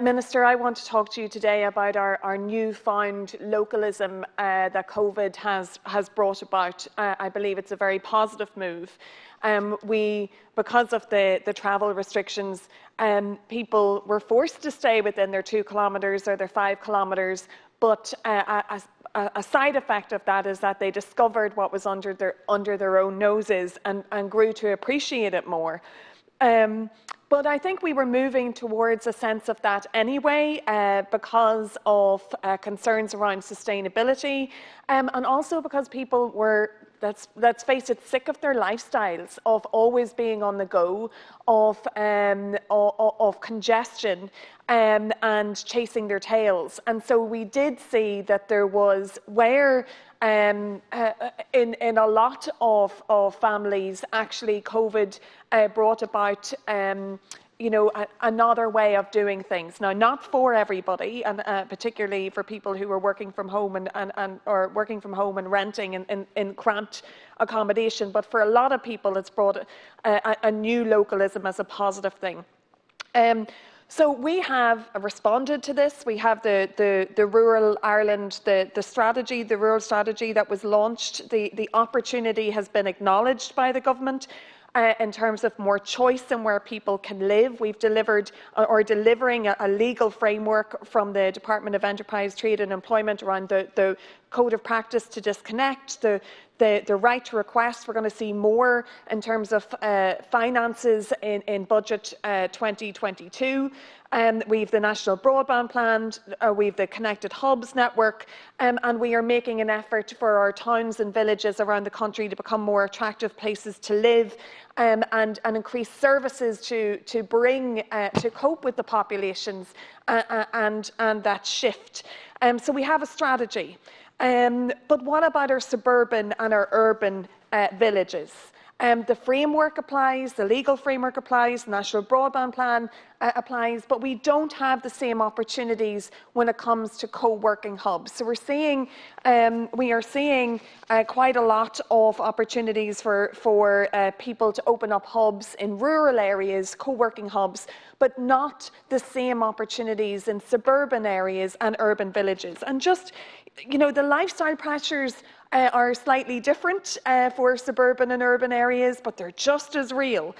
Minister, I want to talk to you today about our newfound localism that COVID has brought about. I believe it's a very positive move. Because of the travel restrictions, people were forced to stay within their 2 kilometres or their 5 kilometres, but a side effect of that is that they discovered what was under their own noses and grew to appreciate it more. But I think we were moving towards a sense of that anyway because of concerns around sustainability and also because people were, let's face it, sick of their lifestyles, of always being on the go, of congestion and chasing their tails. And so we did see that there was where in a lot of families, actually, COVID brought about another way of doing things. Now, not for everybody, and particularly for people who are working from home or working from home and renting in cramped accommodation, but for a lot of people, it's brought a new localism as a positive thing. So we have responded to this. We have the Rural Ireland, the strategy, the rural strategy that was launched. The opportunity has been acknowledged by the government in terms of more choice in where people can live. We've delivered or delivering a legal framework from the Department of Enterprise, Trade and Employment around the code of practice to disconnect, the right to request. We're going to see more in terms of finances in budget 2022. We've the National Broadband Plan, we've the Connected Hubs network, and we are making an effort for our towns and villages around the country to become more attractive places to live and increase services to bring to cope with the populations and that shift. So we have a strategy. But what about our suburban and our urban villages? The framework applies, the legal framework applies, the National Broadband Plan applies, but we don't have the same opportunities when it comes to co-working hubs. So we are seeing quite a lot of opportunities for people to open up hubs in rural areas, co-working hubs, but not the same opportunities in suburban areas and urban villages. And just, the lifestyle pressures are slightly different for suburban and urban areas, but they're just as real.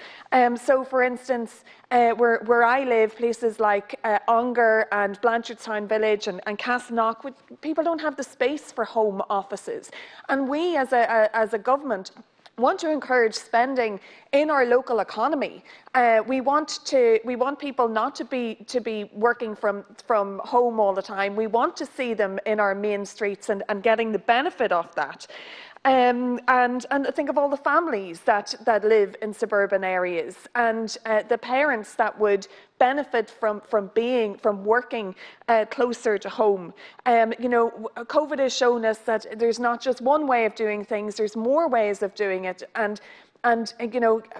So, for instance, where I live, places like Unger and Blanchardstown Village and Castleknock, people don't have the space for home offices. And we, as a government, want to encourage spending in our local economy. We want people not to be working from home all the time. We want to see them in our main streets and getting the benefit of that. And think of all the families that live in suburban areas and the parents that would benefit from working closer to home. COVID has shown us that there's not just one way of doing things, there's more ways of doing it. And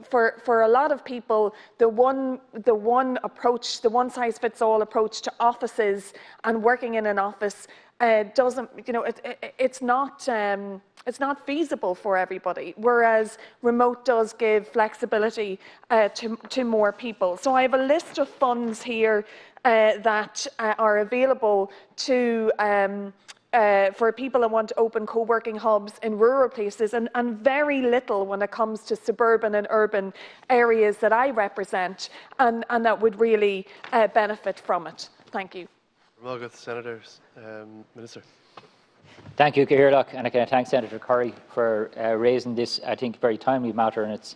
for a lot of people, the one approach, the one size fits all approach to offices and working in an office doesn't, it's not feasible for everybody, whereas remote does give flexibility to more people. So I have a list of funds here that are available to for people that want to open co-working hubs in rural places, and very little when it comes to suburban and urban areas that I represent, and that would really benefit from it. Thank you. Senators, Minister. Thank you, Eireann, and I can thank Senator Currie for raising this, I think, very timely matter. And it's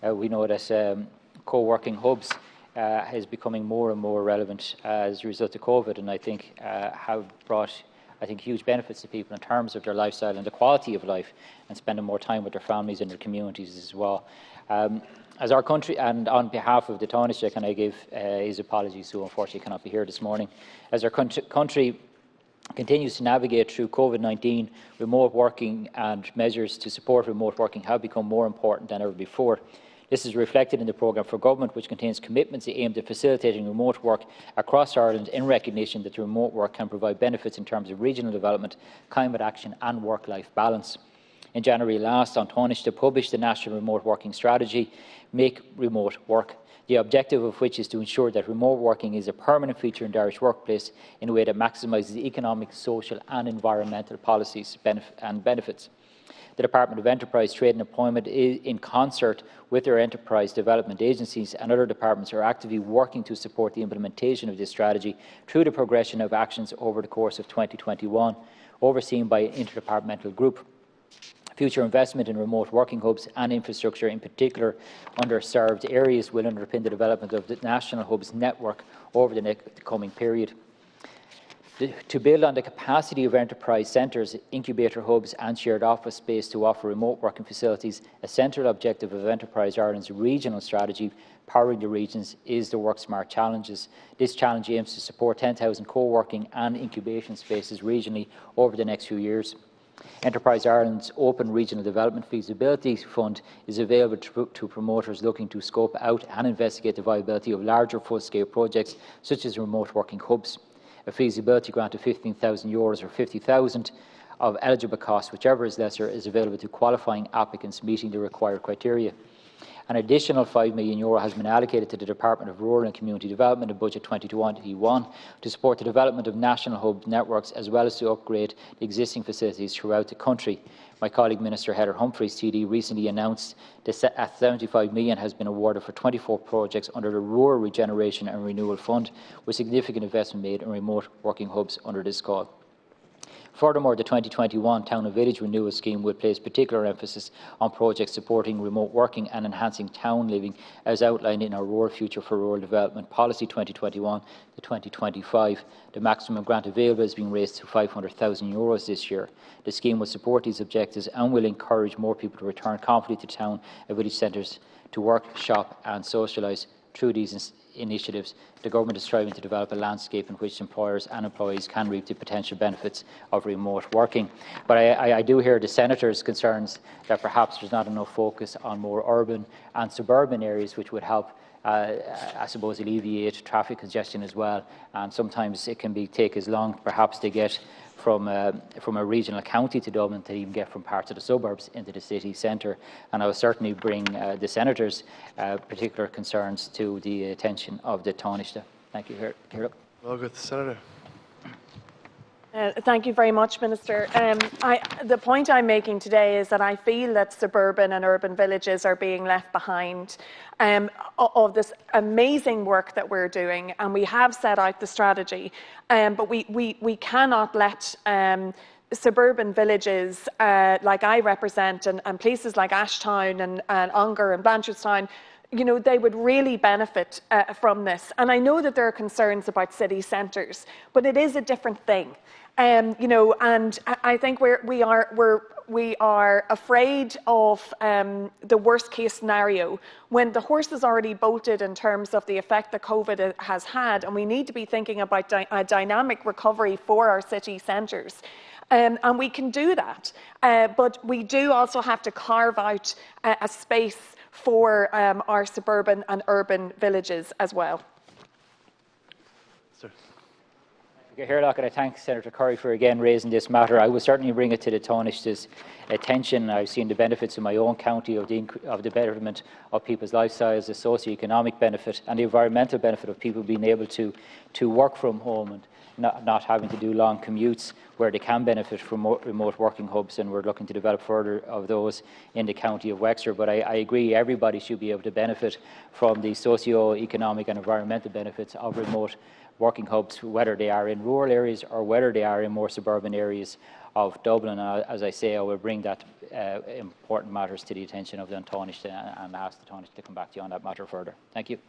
we know that co-working hubs is becoming more and more relevant as a result of COVID, and I think have brought, huge benefits to people in terms of their lifestyle and the quality of life, and spending more time with their families and their communities as well. As our country, and on behalf of the Taoiseach, can I give his apologies, who unfortunately cannot be here this morning. As our country continues to navigate through COVID-19, remote working and measures to support remote working have become more important than ever before. This is reflected in the programme for government, which contains commitments aimed at facilitating remote work across Ireland, in recognition that remote work can provide benefits in terms of regional development, climate action and work-life balance. In January last, Taoiseach published the National Remote Working Strategy, Make Remote Work, the objective of which is to ensure that remote working is a permanent feature in the Irish workplace in a way that maximises economic, social and environmental policies and benefits. The Department of Enterprise, Trade and Employment, in concert with their enterprise development agencies and other departments, are actively working to support the implementation of this strategy through the progression of actions over the course of 2021, overseen by an interdepartmental group. Future investment in remote working hubs and infrastructure, in particular underserved areas, will underpin the development of the national hubs network over the coming period. To build on the capacity of enterprise centres, incubator hubs and shared office space to offer remote working facilities, a central objective of Enterprise Ireland's regional strategy, Powering the Regions, is the Work Smart Challenges. This challenge aims to support 10,000 co-working and incubation spaces regionally over the next few years. Enterprise Ireland's Open Regional Development Feasibility Fund is available to promoters looking to scope out and investigate the viability of larger full-scale projects such as remote working hubs. A feasibility grant of €15,000 or €50,000 of eligible costs, whichever is lesser, is available to qualifying applicants meeting the required criteria. An additional €5 million has been allocated to the Department of Rural and Community Development in Budget 2021 to support the development of national hub networks, as well as to upgrade the existing facilities throughout the country. My colleague Minister Heather Humphreys, TD, recently announced that €75 million has been awarded for 24 projects under the Rural Regeneration and Renewal Fund, with significant investment made in remote working hubs under this call. Furthermore, the 2021 Town and Village Renewal Scheme will place particular emphasis on projects supporting remote working and enhancing town living, as outlined in our Rural Future for Rural Development Policy 2021 to 2025. The maximum grant available is being raised to €500,000 this year. The scheme will support these objectives and will encourage more people to return confidently to town and village centres to work, shop and socialise. Through these initiatives, the Government is striving to develop a landscape in which employers and employees can reap the potential benefits of remote working. But I do hear the Senator's concerns that perhaps there's not enough focus on more urban and suburban areas, which would help, I suppose, alleviate traffic congestion as well. And sometimes it can take as long, perhaps, to get from a regional county to Dublin to even get from parts of the suburbs into the city centre. And I will certainly bring the Senator's particular concerns to the attention of the Taoiseach. Thank you. Here. Well, good, Senator. Thank you very much, Minister. The point I'm making today is that I feel that suburban and urban villages are being left behind of this amazing work that we're doing, and we have set out the strategy, but we cannot let suburban villages like I represent and places like Ashtown and Ongar and Blanchardstown, you know, they would really benefit from this. And I know that there are concerns about city centres, but it is a different thing. You know, and I think we are afraid of the worst case scenario when the horse is already bolted in terms of the effect that COVID has had, and we need to be thinking about a dynamic recovery for our city centres. And we can do that, but we do also have to carve out a space for our suburban and urban villages as well. Sir. Eireann, and I thank Senator Currie for again raising this matter. I will certainly bring it to the Taoiseach's attention. I've seen the benefits in my own county of the betterment of people's lifestyles, the socio-economic benefit and the environmental benefit of people being able to work from home and not having to do long commutes, where they can benefit from remote working hubs, and we're looking to develop further of those in the county of Wexford. But I agree, everybody should be able to benefit from the socio-economic and environmental benefits of remote working hubs, whether they are in rural areas or whether they are in more suburban areas of Dublin. As I say, I will bring that important matters to the attention of the Taoiseach and ask the Taoiseach to come back to you on that matter further. Thank you.